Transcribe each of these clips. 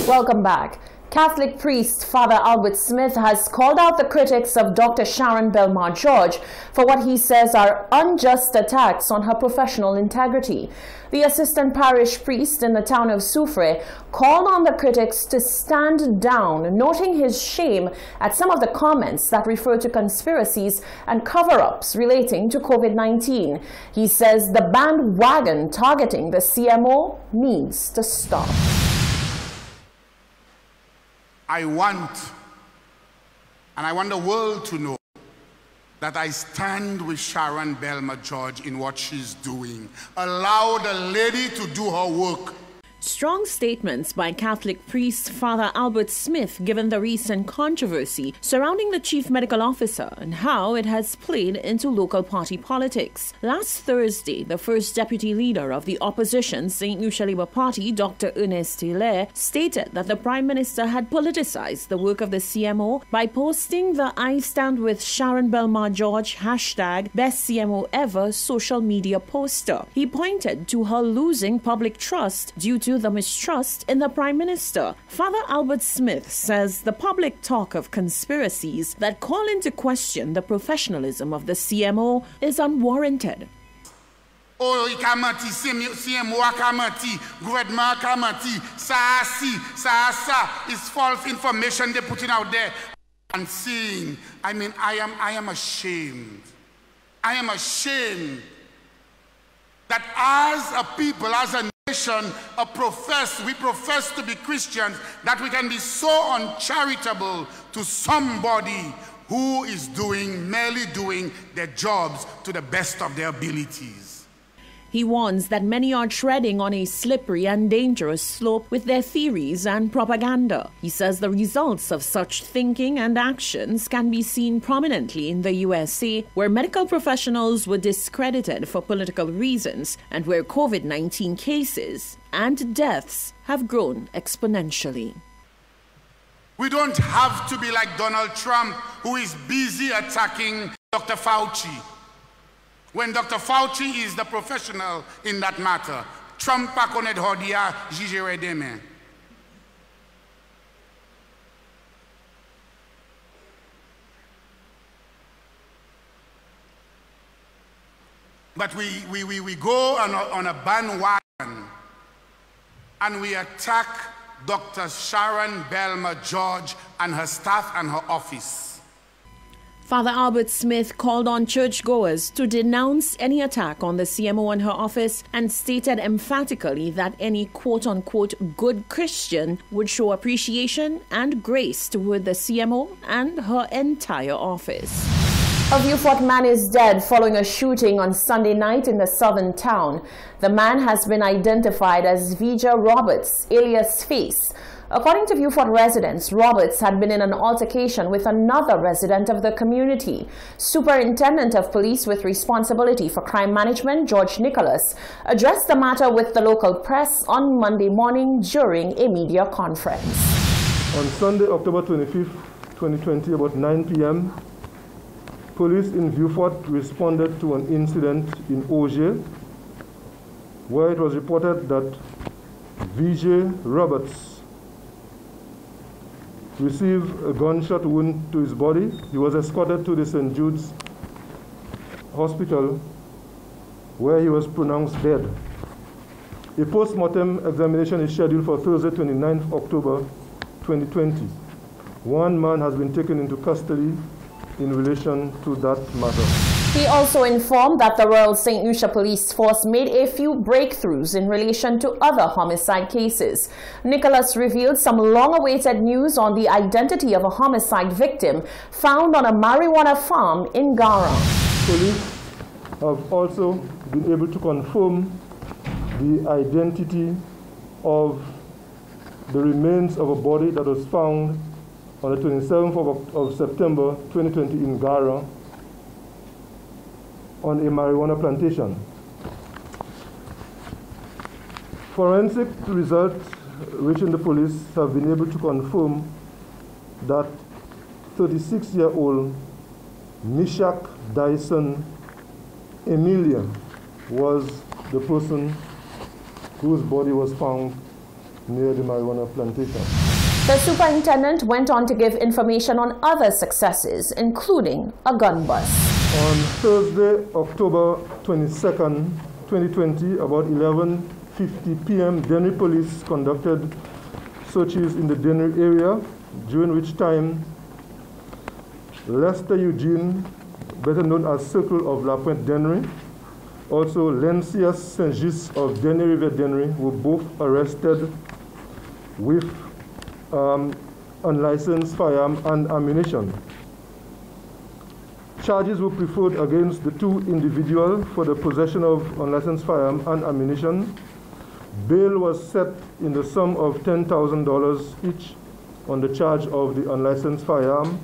Welcome back. Catholic priest Father Albert Smith has called out the critics of Dr. Sharon Belmar George for what he says are unjust attacks on her professional integrity. The assistant parish priest in the town of Soufrière called on the critics to stand down, noting his shame at some of the comments that refer to conspiracies and cover-ups relating to COVID-19. He says the bandwagon targeting the CMO needs to stop. I want the world to know that I stand with Sharon Belmar George in what she's doing. Allow the lady to do her work. Strong statements by Catholic priest Father Albert Smith given the recent controversy surrounding the chief medical officer and how it has played into local party politics. Last Thursday, the first deputy leader of the opposition St. Lucia Labour Party, Dr. Ernest Hilaire, stated that the Prime Minister had politicized the work of the CMO by posting the I Stand With Sharon Belmar George hashtag Best CMO Ever social media poster. He pointed to her losing public trust due to the mistrust in the Prime Minister. Father Albert Smith says the public talk of conspiracies that call into question the professionalism of the CMO is unwarranted. Oh, ikamati, CMO akamati, gouvernement akamati, sa is false information they're putting out there. And seeing, I am ashamed. I am ashamed that as a people, as a nation, we profess to be Christians, that we can be so uncharitable to somebody who is merely doing their jobs to the best of their abilities. He warns that many are treading on a slippery and dangerous slope with their theories and propaganda. He says the results of such thinking and actions can be seen prominently in the USA, where medical professionals were discredited for political reasons and where COVID-19 cases and deaths have grown exponentially. We don't have to be like Donald Trump, who is busy attacking Dr. Fauci, when Dr. Fauci is the professional in that matter. Trump pa konet hodia jijere deme. But we go on a bandwagon and we attack Dr. Sharon Belmar George and her staff and her office. Father Albert Smith called on churchgoers to denounce any attack on the CMO and her office and stated emphatically that any quote-unquote good Christian would show appreciation and grace toward the CMO and her entire office. A Vieux-Fort man is dead following a shooting on Sunday night in the southern town. The man has been identified as Vija Roberts, alias Face. According to Vieux-Fort residents, Roberts had been in an altercation with another resident of the community. Superintendent of Police with responsibility for crime management, George Nicholas, addressed the matter with the local press on Monday morning during a media conference. On Sunday, October 25th, 2020, about 9 p.m., police in Vieux-Fort responded to an incident in Auger, where it was reported that Vijay Roberts received a gunshot wound to his body. He was escorted to the St. Jude's Hospital, where he was pronounced dead. A post-mortem examination is scheduled for Thursday, 29th October 2020. One man has been taken into custody in relation to that matter. He also informed that the Royal St. Lucia Police Force made a few breakthroughs in relation to other homicide cases. Nicholas revealed some long-awaited news on the identity of a homicide victim found on a marijuana farm in Gara. Police have also been able to confirm the identity of the remains of a body that was found on the 27th of September 2020 in Gara, on a marijuana plantation. Forensic results reaching the police have been able to confirm that 36-year-old Mishak Dyson Emilia was the person whose body was found near the marijuana plantation. The superintendent went on to give information on other successes, including a gun bust. On Thursday, October 22nd, 2020, about 11:50 p.m., Dennery Police conducted searches in the Dennery area, during which time Lester Eugene, better known as Circle of La Pointe Dennery, also Lencius Saint-Just of Dennery River Dennery, were both arrested with unlicensed firearm and ammunition. Charges were preferred against the two individuals for the possession of unlicensed firearm and ammunition. Bail was set in the sum of $10,000 each on the charge of the unlicensed firearm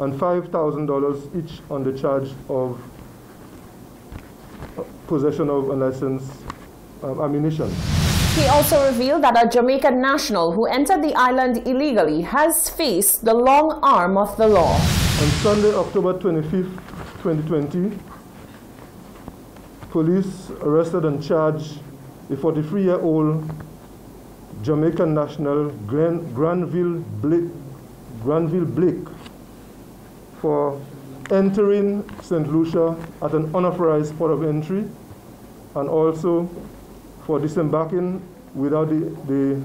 and $5,000 each on the charge of possession of unlicensed ammunition. He also revealed that a Jamaican national who entered the island illegally has faced the long arm of the law. On Sunday, October 25th, 2020, police arrested and charged a 43-year-old Jamaican national, Granville Blake, for entering St. Lucia at an unauthorized port of entry and also for disembarking without the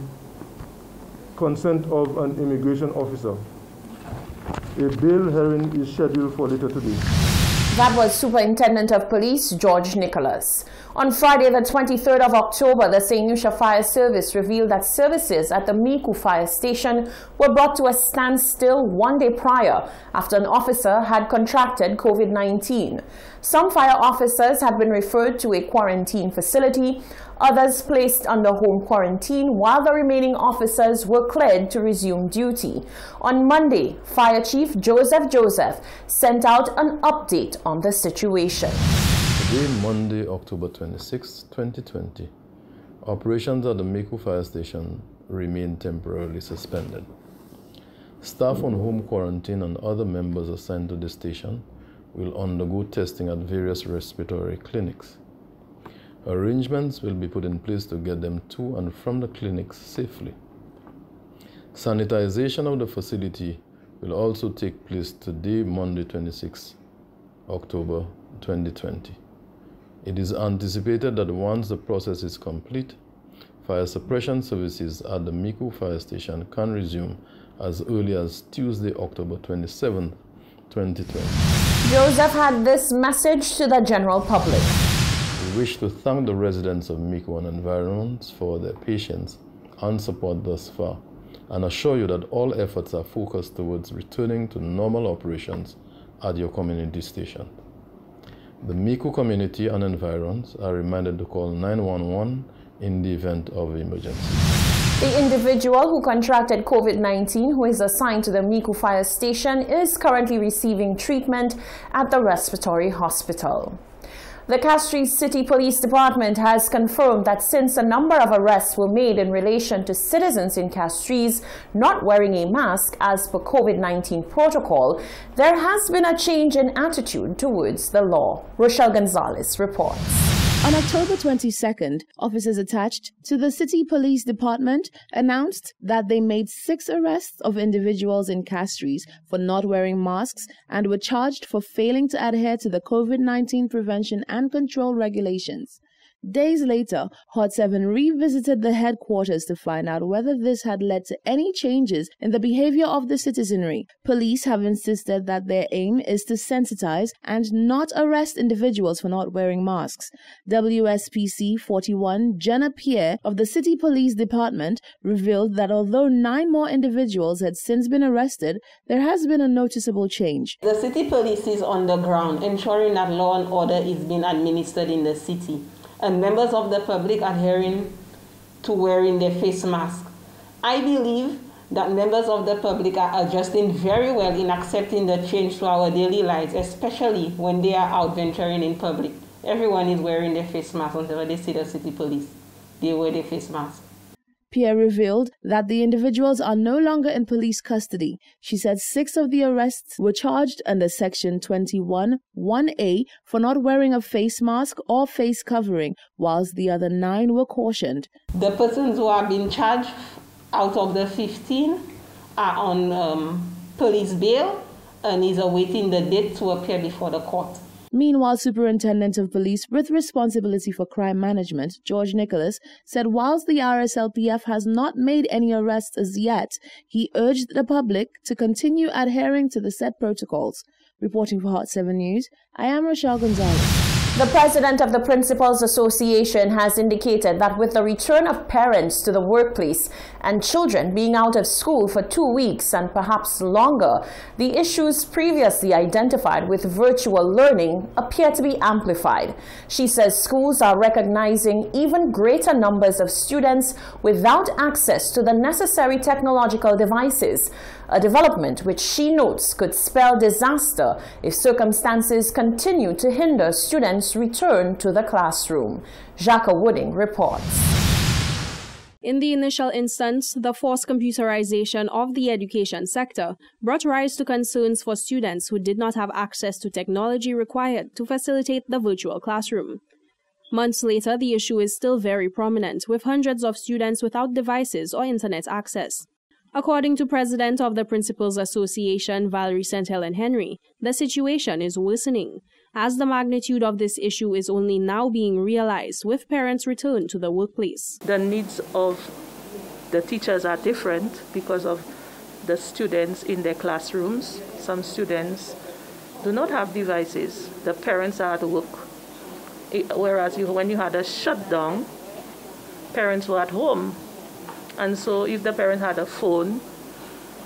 consent of an immigration officer. A bail hearing is scheduled for later today. That was Superintendent of Police George Nicholas. On Friday, the 23rd of October, the St. Lucia Fire Service revealed that services at the Micoud Fire Station were brought to a standstill one day prior after an officer had contracted COVID-19. Some fire officers had been referred to a quarantine facility, others placed under home quarantine, while the remaining officers were cleared to resume duty. On Monday, Fire Chief Joseph sent out an update on the situation. Today, Monday, October 26, 2020, operations at the Micoud Fire Station remain temporarily suspended. Staff on home quarantine and other members assigned to the station will undergo testing at various respiratory clinics. Arrangements will be put in place to get them to and from the clinics safely. Sanitization of the facility will also take place today, Monday, 26 October 2020. It is anticipated that once the process is complete, fire suppression services at the Micoud Fire Station can resume as early as Tuesday, October 27, 2020. Joseph had this message to the general public. We wish to thank the residents of Micoud and environs for their patience and support thus far, and assure you that all efforts are focused towards returning to normal operations at your community station. The Micoud community and environs are reminded to call 911 in the event of emergency. The individual who contracted COVID-19, who is assigned to the Micoud Fire Station, is currently receiving treatment at the respiratory hospital. The Castries City Police Department has confirmed that since a number of arrests were made in relation to citizens in Castries not wearing a mask as per COVID-19 protocol, there has been a change in attitude towards the law. Rochelle Gonzalez reports. On October 22nd, officers attached to the City Police Department announced that they made 6 arrests of individuals in Castries for not wearing masks and were charged for failing to adhere to the COVID-19 prevention and control regulations. Days later, Hot 7 revisited the headquarters to find out whether this had led to any changes in the behavior of the citizenry. Police have insisted that their aim is to sensitize and not arrest individuals for not wearing masks. WSPC 41 Jenna Pierre of the City Police Department revealed that although 9 more individuals had since been arrested, there has been a noticeable change. The City Police is on the ground, ensuring that law and order is being administered in the city, and members of the public adhering to wearing their face mask. I believe that members of the public are adjusting very well in accepting the change to our daily lives, especially when they are out venturing in public. Everyone is wearing their face mask whenever they see the City Police. They wear their face mask. Pierre revealed that the individuals are no longer in police custody. She said 6 of the arrests were charged under Section 21(1)(a) for not wearing a face mask or face covering, whilst the other 9 were cautioned. The persons who have been charged out of the 15 are on police bail and is awaiting the date to appear before the court. Meanwhile, Superintendent of Police with responsibility for crime management, George Nicholas, said whilst the RSLPF has not made any arrests as yet, he urged the public to continue adhering to the set protocols. Reporting for Hot 7 News, I am Rochelle Gonzalez. The president of the Principals Association has indicated that with the return of parents to the workplace and children being out of school for 2 weeks and perhaps longer, the issues previously identified with virtual learning appear to be amplified. She says schools are recognizing even greater numbers of students without access to the necessary technological devices, a development which she notes could spell disaster if circumstances continue to hinder students' return to the classroom. Jacques Wooding reports. In the initial instance, the forced computerization of the education sector brought rise to concerns for students who did not have access to technology required to facilitate the virtual classroom. Months later, the issue is still very prominent, with hundreds of students without devices or internet access. According to President of the Principals Association, Valerie St. Helen Henry, the situation is worsening, as the magnitude of this issue is only now being realized with parents' return to the workplace. The needs of the teachers are different because of the students in their classrooms. Some students do not have devices. The parents are at work. Whereas when you had a shutdown, parents were at home. And so if the parent had a phone,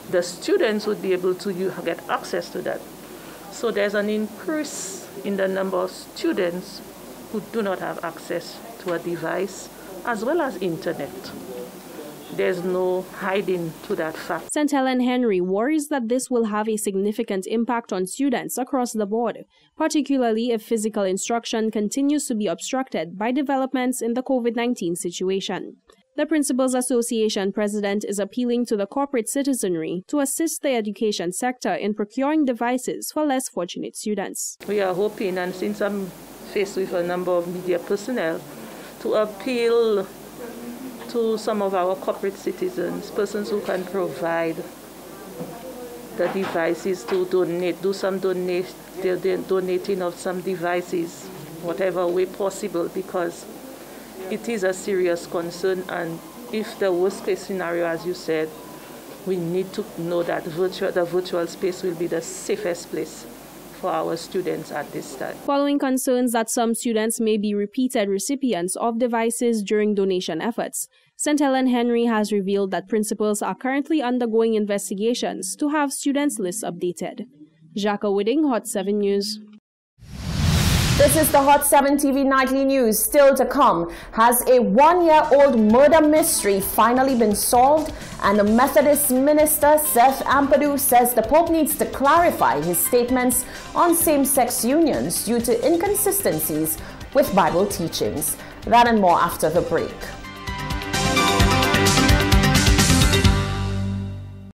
the students would be able to get access to that. So there's an increase in the number of students who do not have access to a device as well as internet. There's no hiding to that fact. St. Helen Henry worries that this will have a significant impact on students across the board, particularly if physical instruction continues to be obstructed by developments in the COVID-19 situation. The Principals Association president is appealing to the corporate citizenry to assist the education sector in procuring devices for less fortunate students. We are hoping, and since I'm faced with a number of media personnel, to appeal to some of our corporate citizens, persons who can provide the devices to donate, do some donating of some devices, whatever way possible, because it is a serious concern, and if the worst case scenario, as you said, we need to know that the virtual space will be the safest place for our students at this time. Following concerns that some students may be repeated recipients of devices during donation efforts, St. Helen Henry has revealed that principals are currently undergoing investigations to have students' lists updated. Jacques Wooding, Hot 7 News. This is the Hot 7 TV Nightly News. Still to come, has a 1-year-old murder mystery finally been solved? And the Methodist minister, Seth Ampadu, says the Pope needs to clarify his statements on same-sex unions due to inconsistencies with Bible teachings. That and more after the break.